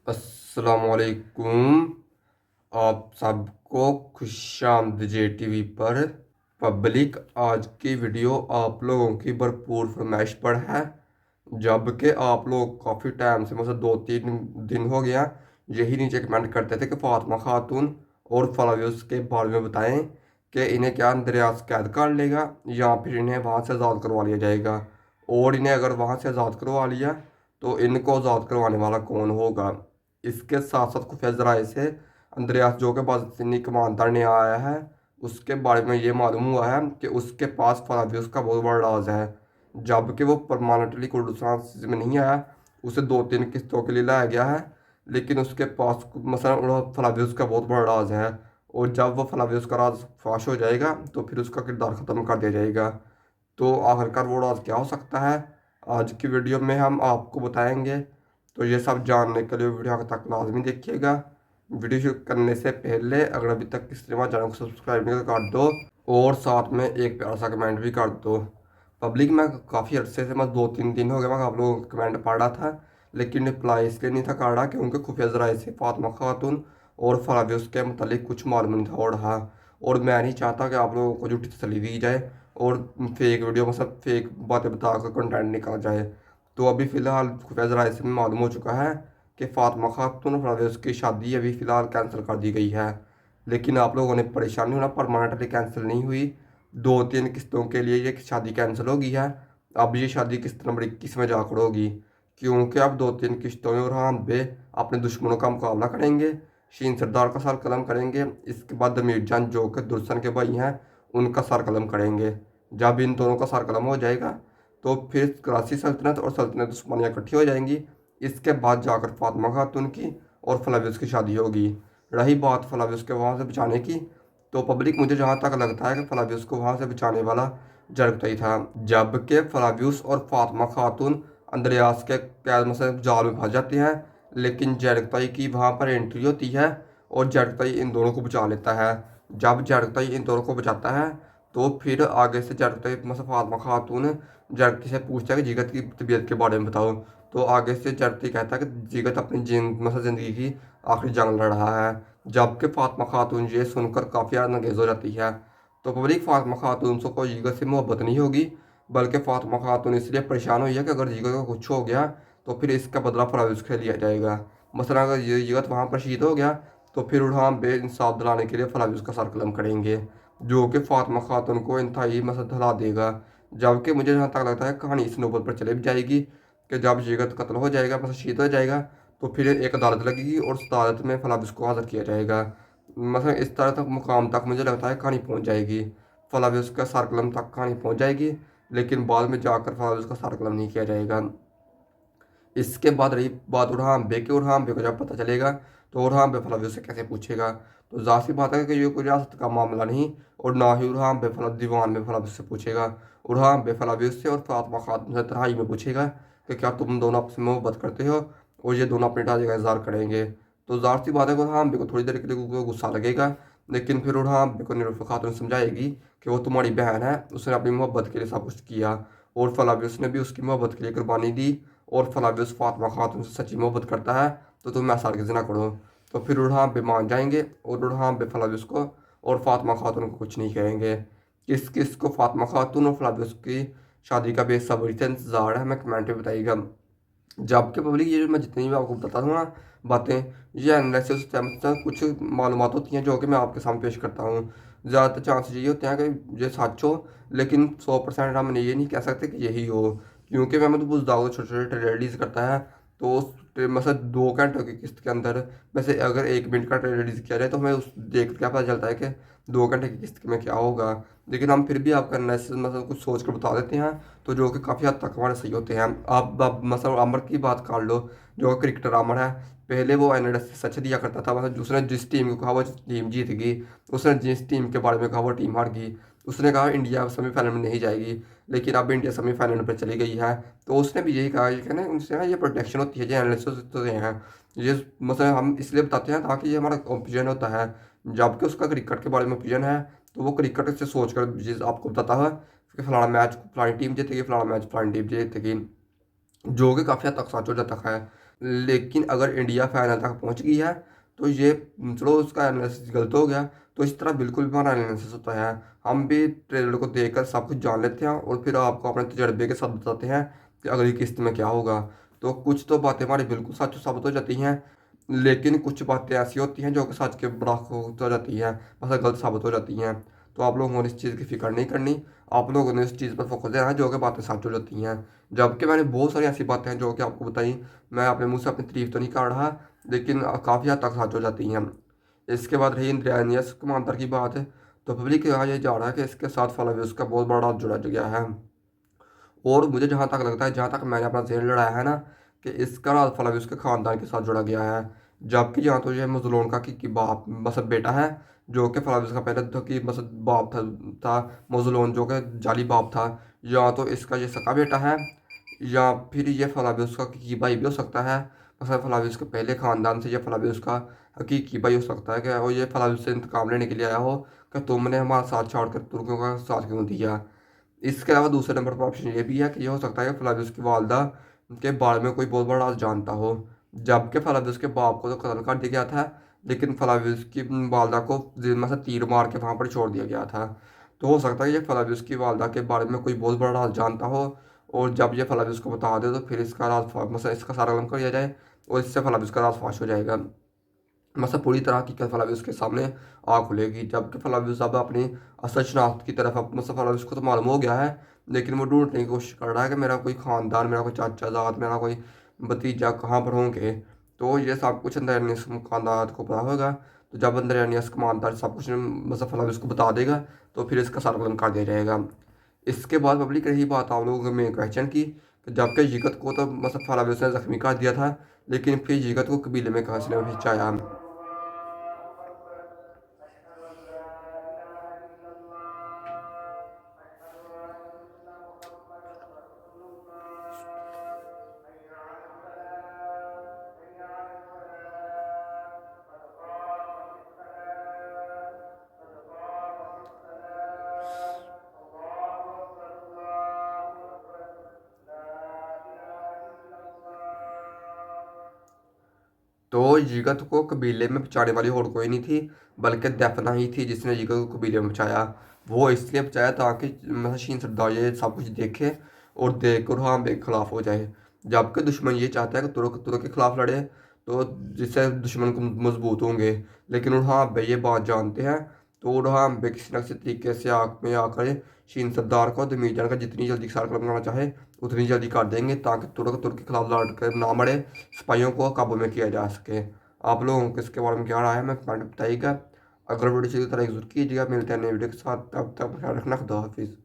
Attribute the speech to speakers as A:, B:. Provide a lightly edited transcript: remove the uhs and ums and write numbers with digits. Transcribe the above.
A: अस्सलामुअलैकुम। आप सबको खुशामद JTV पर। पब्लिक, आज की वीडियो आप लोगों की भरपूर फरमाइश पर है। जबकि आप लोग काफ़ी टाइम से मतलब 2-3 दिन हो गया यही नीचे कमेंट करते थे कि फातिमा खातून और फलाव्यूज के बारे में बताएं कि इन्हें क्या दरिया से कैद कर लेगा या फिर इन्हें वहाँ से आज़ाद करवा लिया जाएगा। और इन्हें अगर वहाँ से आज़ाद करवा लिया तो इनको आज़ाद करवाने वाला कौन होगा। इसके साथ साथ खुफिया ज़राए से अंद्रयास जो के पाकिस्तानी कमांडर ने आया है उसके बारे में ये मालूम हुआ है कि उसके पास फलाव्यूज का बहुत बड़ा राज है। जबकि वो परमानेंटली कुर्दिस्तान में नहीं आया, उसे 2-3 किस्तों के लिए लाया गया है। लेकिन उसके पास मसला फलाव्यूज का बहुत बड़ा राज है। और जब वो फलाव्यूज का राज फाश हो जाएगा तो फिर उसका किरदार ख़त्म कर दिया जाएगा। तो आखिरकार वो राज क्या हो सकता है, आज की वीडियो में हम आपको बताएंगे। तो ये सब जानने के लिए वीडियो तक लाजमी देखिएगा। वीडियो शुरू करने से पहले अगर अभी तक किसी ने चैनल को सब्सक्राइब नहीं कर दो और साथ में एक प्यारा सा कमेंट भी कर दो। पब्लिक, मैं काफ़ी अर्से से मैं 2-3 दिन हो गए मैं आप लोगों का कमेंट पढ़ रहा था, लेकिन रिप्लाई इसलिए नहीं था कर रहा क्योंकि खुफिया ज़राए से फातिमा खातून और फरावियों के मतलब कुछ मालूम नहीं था हो रहा। और मैं नहीं चाहता कि आप लोगों को झूठी तसल्ली दी जाए और फेक वीडियो मतलब फेक बातें बता कर कंटेंट निकाला जाए। तो अभी फ़िलहाल खुफिया ज़राए से मालूम हो चुका है कि फातिमा खातून और फरावियों की शादी अभी फ़िलहाल कैंसिल कर दी गई है। लेकिन आप लोगों ने परेशानी होना, परमानेंटली कैंसिल नहीं हुई। 2-3 किस्तों के लिए ये शादी कैंसिल होगी है। अब ये शादी किस्त नंबर 21 में जाकर होगी, क्योंकि अब 2-3 किस्तों में और बे अपने दुश्मनों का मुकाबला करेंगे। शीन सरदार का सर कलम करेंगे, इसके बाद अमीर जान जो कि दुर्सन के भाई हैं उनका सर कलम करेंगे। जब इन दोनों का सर कलम हो जाएगा तो फिर कराची सल्तनत और सल्तनत उस्मानिया इकट्ठी हो जाएंगी। इसके बाद जाकर फातिमा खातून की और फलाविस की शादी होगी। रही बात फलाविस के वहाँ से बचाने की, तो पब्लिक मुझे जहाँ तक लगता है कि फलावियस को वहाँ से बचाने वाला जरगतई था। जबकि फलावियस और फातिमा खातून अंद्रयास के कैद में से जाल में फंस जाते हैं, लेकिन जरगतई की वहाँ पर एंट्री होती है और जरगतई इन दोनों को बचा लेता है। जब जरगतई इन दोनों को बचाता है तो फिर आगे से जरगतई मतलब फातिमा खातून जरगतई से पूछता है कि जिगत की तबीयत के बारे में बताओ। तो आगे से जरगतई कहता है कि जिगत अपनी मतलब ज़िंदगी की आखिरी जंग लड़ रहा है। जबकि फातिमा खातून ये सुनकर काफ़ी नगेज़ हो जाती है। तो पब्लिक, फातिमा खातून से कोई जिगर से मोहब्बत नहीं होगी, बल्कि फातिमा खातून इसलिए परेशान हुई है कि अगर जिगर को कुछ हो गया तो फिर इसका बदला फराविज से लिया जाएगा। मसलन अगर ये जिगत वहाँ पर शहीद हो गया तो फिर उड़ान बे इंसाफ दिलाने के लिए फराविज का सर कलम करेंगे, जो कि फातिमा खातून को इंतहाई मसद दिला देगा। जबकि मुझे जहाँ तक लगता है कहानी इस नौबत पर चले भी जाएगी कि जब जिगत कत्ल हो जाएगा मतलब शहीद हो जाएगा तो फिर एक अदालत लगेगी और उस अदालत में फलाविस को हाजिर किया जाएगा। मतलब इस तरह तक मुकाम तक मुझे लगता है कहानी पहुंच जाएगी, फलाविस का सरकलम तक कहानी पहुंच जाएगी। लेकिन बाद में जाकर फलाविस का सरकलम नहीं किया जाएगा। इसके बाद रही बात उड़हाम बे की, उड़हाम बे को जब पता चलेगा तो उड़हाम बे फलाविस से कैसे पूछेगा। तो जाहिर सी बात है कि ये कोई रियासत का मामला नहीं और ना ही उड़हाम बे फला दीवान में फलाविस से पूछेगा। उड़हाम बे फलाविस से और फातिमा खातून से तन्हाई में पूछेगा कि क्या तुम दोनों आपस में मोहब्बत करते हो, और ये दोनों अपने ढांचे का इंतजार करेंगे। तो जाहिर सी बात है कि उड़हाम बे को थोड़ी देर के लिए गुस्सा लगेगा, लेकिन फिर उड़हाम बे को निरूफा खातून समझाएगी कि वो तुम्हारी बहन है, उसने अपनी मोहब्बत के लिए सब कुछ किया और फलाविस ने भी उसकी मोहब्बत के लिए कुर्बानी दी। और फलाविस फातिमा खातून से सच्ची मोहब्बत करता है तो तुम ऐसा हरगिज़ ना करो। तो फिर उड़हाम पे मान जाएंगे और उड़हाम पे फलाविस को और फातिमा खातून को कुछ नहीं कहेंगे। किस किस को फातिमा खातून और फलाविस की शादी का बेसब्री से इंतजार है, हमें कमेंट में बताइएगा। जबकि पब्लिक, ये जो मैं जितनी भी आपको बताता हूँ ना बातें, ये एनालिसिस कुछ मालूमात होती हैं जो कि मैं आपके सामने पेश करता हूँ। ज़्यादातर चांसेस ये होते हैं कि ये सच हो, लेकिन 100% हम ये नहीं कह सकते कि यही हो, क्योंकि मैं तो कुछ ज़्यादा छोटे छोटे ट्रेड रिलीज़ करता है। तो उस मतलब 2 घंटे की किस्त के अंदर वैसे अगर 1 मिनट का ट्रेड रिलीज़ किया जाए तो हमें उस देख क्या पता चलता है कि 2 घंटे की किस्त में क्या होगा। लेकिन हम फिर भी आपका एनालिसिस मतलब कुछ सोच कर बता देते हैं, तो जो कि काफ़ी हद तक हमारे सही होते हैं। आप मतलब अमर की बात कर लो, जो क्रिकेटर अमर है, पहले वो एनालिसिस सच दिया करता था। मतलब उसने जिस टीम को कहा वो टीम जीत गई, उसने जिस टीम के बारे में कहा वो टीम हार गई। उसने कहा इंडिया सेमीफाइनल में नहीं जाएगी, लेकिन अब इंडिया सेमीफाइनल पर चली गई है। तो उसने भी यही कहा कि ना उनसे ना ये प्रोटेक्शन होती है, जो एनालिसिस होते हैं ये मतलब हम इसलिए बताते हैं ताकि ये हमारा ओपिनियन होता है। जबकि उसका क्रिकेट के बारे में ओपिनियन है तो वो क्रिकेट से सोच कर चीज़ आपको बताता है कि फलाना मैच फलानी टीम जीतेगी, फलाना मैच फलानी टीम जीतेगी, जो कि काफ़ी हद तक सच हो जाता है। लेकिन अगर इंडिया फाइनल तक पहुंच गई है तो ये चलो उसका एनालिसिस गलत हो गया। तो इस तरह बिल्कुल भी हमारा एनालिसिस होता है। हम भी ट्रेलर को देखकर सब कुछ जान लेते हैं और फिर आपको अपने तजर्बे के साथ बताते हैं कि अगली किस्त में क्या होगा। तो कुछ तो बातें हमारी बिल्कुल सच साबित हो जाती हैं, लेकिन कुछ बातें ऐसी होती हैं जो कि सच के बराबर हो जाती हैं, मतलब गलत साबित हो जाती हैं। तो आप लोगों ने इस चीज़ की फिक्र नहीं करनी, आप लोगों ने इस चीज़ पर फोकस देना है जो कि बातें सच हो जाती हैं। जबकि मैंने बहुत सारी ऐसी बातें हैं जो कि आपको बताई, मैं अपने मुंह से अपनी तारीफ तो नहीं कर रहा, लेकिन काफ़ी हद तक सच हो जाती हैं। इसके बाद रही इंद्रियानियस कमांडर की बात है। तो पब्लिक यहाँ ये जा रहा है कि इसके साथ फॉलोवर्स का बहुत बड़ा हाथ जुड़ा गया है। और मुझे जहाँ तक लगता है, जहाँ तक मैंने अपना जेल लड़ाया है ना, कि इसका राज फलाविस के खानदान के साथ जुड़ा गया है। जबकि यहाँ तो ये मजलून का की बाप मतलब बेटा है, जो कि फलाविस का पहले तो कि मतलब बाप था मजलून, जो कि जाली बाप था। या तो इसका ये सका बेटा है, या फिर ये फलाविस का हकीकी भाई भी हो सकता है। मतलब फलाविस के पहले खानदान से ये फलाविस का हकीकी भाई हो सकता है कि और ये फलाविस से इंतकाम लेने के लिए आया हो कि तुमने हमारा साथ छोड़कर तुर्कों का साथ क्यों दिया। इसके अलावा दूसरे नंबर पर ऑप्शन ये भी है कि ये हो सकता है कि फलाविस की वालदा के बारे में कोई बहुत बड़ा राज जानता हो। जबकि फलाविस के बाप को तो कत्ल कर दिया गया था, लेकिन फलाविस की वालदा को जिम्मा से तीर मार के वहाँ पर छोड़ दिया गया था। तो हो सकता है ये फलाविस की वालदा के बारे में कोई बहुत बड़ा राज जानता हो, और जब ये फलाविस को बता दे तो फिर इसका राज मतलब इसका सारा कलम कर दिया जाए और इससे फलाविस का राज फाश हो जाएगा। मतलब पूरी तरह हकीकत फलाविस के सामने आ खुलेगी। जबकि फलाविस अब अपनी असल शनाख्त की तरफ मतलब फलाविस को तो मालूम हो गया है, लेकिन वो ढूंढने की कोशिश कर रहा है कि मेरा कोई ख़ानदान, मेरा कोई चाचाजाद, मेरा कोई भतीजा कहाँ पर होंगे। तो ये सब कुछ अंदर खानदान को पता होगा। तो जब अंदर कमानदार सब कुछ मतलब फलाविस को बता देगा तो फिर इसका सारा कलम कर दिया जाएगा। इसके बाद पब्लिक रही बात आप लोगों के मेन क्वेश्चन की, जबकि जिगत को तो मतलब फलाविस ने जख्मी कर दिया था, लेकिन फिर जिगत को कबीले में कहाँ से पहुँचाया। तो जिगत को कबीले में बचाने वाली और कोई नहीं थी, बल्कि दफना ही थी जिसने जिगत को कबीले में बचाया। वो इसलिए बचाया ताकि मतलब शीन सरदार ये सब कुछ देखे और देख कर हाँ के खिलाफ हो जाए। जबकि दुश्मन ये चाहता है कि तुर्क के खिलाफ लड़े, तो जिससे दुश्मन को मजबूत होंगे। लेकिन उर्हा बे ये बात जानते हैं, तो उर्हा बे किसी न किसी तरीके से आग में आकर शीन सरदार को दमीर का जितनी जल्दी सार करना चाहे उतनी जल्दी कर देंगे, ताकि तुर्क के खिलाफ लड़ कर ना मरे, सिपाहियों को काबू में किया जा सके। आप लोगों को इसके बारे में क्या राय है, मैं कमेंट बताइएगा। अगर वीडियो अच्छी लगी तो लाइक जरूर कीजिएगा। मिलते हैं नई वीडियो के साथ, तब तक ख्याल रखना, खुदा हाफिज़।